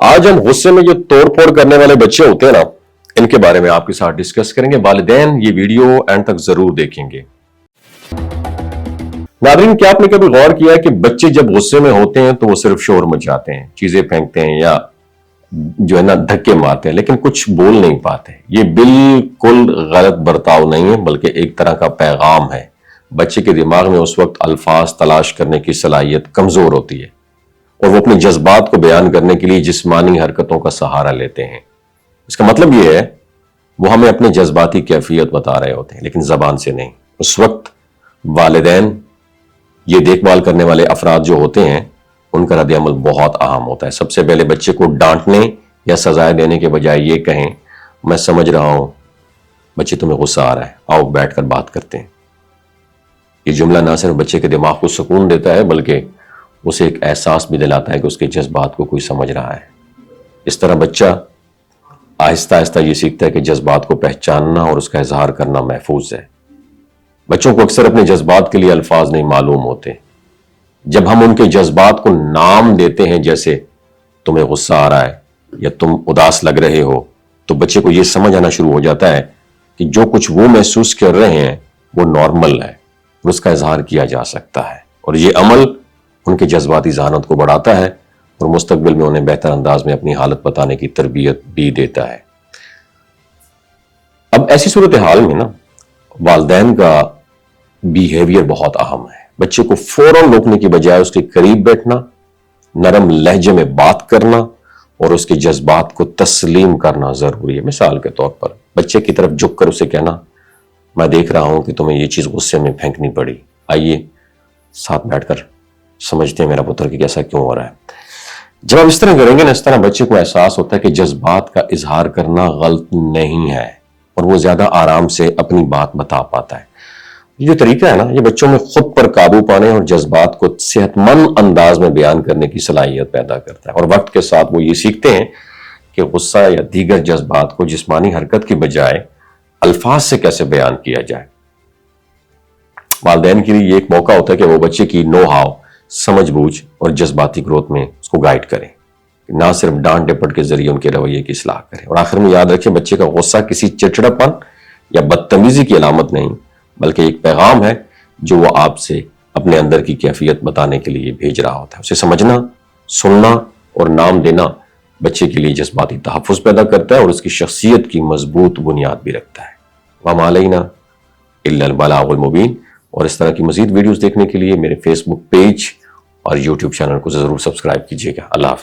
آج ہم غصے میں جو توڑ پھوڑ کرنے والے بچے ہوتے ہیں نا، ان کے بارے میں آپ کے ساتھ ڈسکس کریں گے۔ والدین یہ ویڈیو اینڈ تک ضرور دیکھیں گے۔ ناظرین، کیا آپ نے کبھی غور کیا ہے کہ بچے جب غصے میں ہوتے ہیں تو وہ صرف شور مچاتے ہیں، چیزیں پھینکتے ہیں یا جو ہے نا دھکے مارتے ہیں، لیکن کچھ بول نہیں پاتے۔ یہ بالکل غلط برتاؤ نہیں ہے، بلکہ ایک طرح کا پیغام ہے۔ بچے کے دماغ میں اس وقت الفاظ تلاش کرنے کی صلاحیت کمزور ہوتی ہے اور وہ اپنے جذبات کو بیان کرنے کے لیے جسمانی حرکتوں کا سہارا لیتے ہیں۔ اس کا مطلب یہ ہے وہ ہمیں اپنے جذباتی کیفیت بتا رہے ہوتے ہیں، لیکن زبان سے نہیں۔ اس وقت والدین، یہ دیکھ بھال کرنے والے افراد جو ہوتے ہیں، ان کا رد عمل بہت اہم ہوتا ہے۔ سب سے پہلے بچے کو ڈانٹنے یا سزائے دینے کے بجائے یہ کہیں، میں سمجھ رہا ہوں بچے تمہیں غصہ آ رہا ہے، آؤ بیٹھ کر بات کرتے ہیں۔ یہ جملہ نہ صرف بچے کے دماغ کو سکون دیتا ہے، بلکہ اسے ایک احساس بھی دلاتا ہے کہ اس کے جذبات کو کوئی سمجھ رہا ہے۔ اس طرح بچہ آہستہ آہستہ یہ سیکھتا ہے کہ جذبات کو پہچاننا اور اس کا اظہار کرنا محفوظ ہے۔ بچوں کو اکثر اپنے جذبات کے لیے الفاظ نہیں معلوم ہوتے۔ جب ہم ان کے جذبات کو نام دیتے ہیں، جیسے تمہیں غصہ آ رہا ہے یا تم اداس لگ رہے ہو، تو بچے کو یہ سمجھ آنا شروع ہو جاتا ہے کہ جو کچھ وہ محسوس کر رہے ہیں وہ نارمل ہے اور اس کا اظہار کیا جا سکتا ہے، اور یہ عمل ان کے جذباتی ذہانت کو بڑھاتا ہے اور مستقبل میں انہیں بہتر انداز میں اپنی حالت بتانے کی تربیت بھی دیتا ہے۔ اب ایسی صورتحال میں نا والدین کا بیہیویئر بہت اہم ہے۔ بچے کو فوراً روکنے کی بجائے اس کے قریب بیٹھنا، نرم لہجے میں بات کرنا اور اس کے جذبات کو تسلیم کرنا ضروری ہے۔ مثال کے طور پر بچے کی طرف جھک کر اسے کہنا، میں دیکھ رہا ہوں کہ تمہیں یہ چیز غصے میں پھینکنی پڑی، آئیے ساتھ بیٹھ کر سمجھتے ہیں میرا پتر کہ کیسا کیوں ہو رہا ہے۔ جب آپ اس طرح کریں گے نا، اس طرح بچے کو احساس ہوتا ہے کہ جذبات کا اظہار کرنا غلط نہیں ہے اور وہ زیادہ آرام سے اپنی بات بتا پاتا ہے۔ یہ جو طریقہ ہے نا، یہ بچوں میں خود پر قابو پانے اور جذبات کو صحت مند انداز میں بیان کرنے کی صلاحیت پیدا کرتا ہے، اور وقت کے ساتھ وہ یہ سیکھتے ہیں کہ غصہ یا دیگر جذبات کو جسمانی حرکت کی بجائے الفاظ سے کیسے بیان کیا جائے۔ والدین کے لیے یہ ایک موقع ہوتا ہے کہ وہ بچے کی نو ہاؤ، سمجھ بوجھ اور جذباتی گروتھ میں اس کو گائیڈ کریں، نہ صرف ڈانٹ ڈپٹ کے ذریعے ان کے رویے کی اصلاح کریں۔ اور آخر میں یاد رکھیں، بچے کا غصہ کسی چڑچڑاپن یا بدتمیزی کی علامت نہیں، بلکہ ایک پیغام ہے جو وہ آپ سے اپنے اندر کی کیفیت بتانے کے لیے بھیج رہا ہوتا ہے۔ اسے سمجھنا، سننا اور نام دینا بچے کے لیے جذباتی تحفظ پیدا کرتا ہے اور اس کی شخصیت کی مضبوط بنیاد بھی رکھتا ہے۔ وَمَا عَلَيْنَا إِلَّا الْبَلَاغُ الْمُبِينُ۔ اور اس طرح کی مزید ویڈیوز دیکھنے کے لیے میرے فیس بک پیج اور یوٹیوب چینل کو ضرور سبسکرائب کیجیے گا۔ اللہ حافظ۔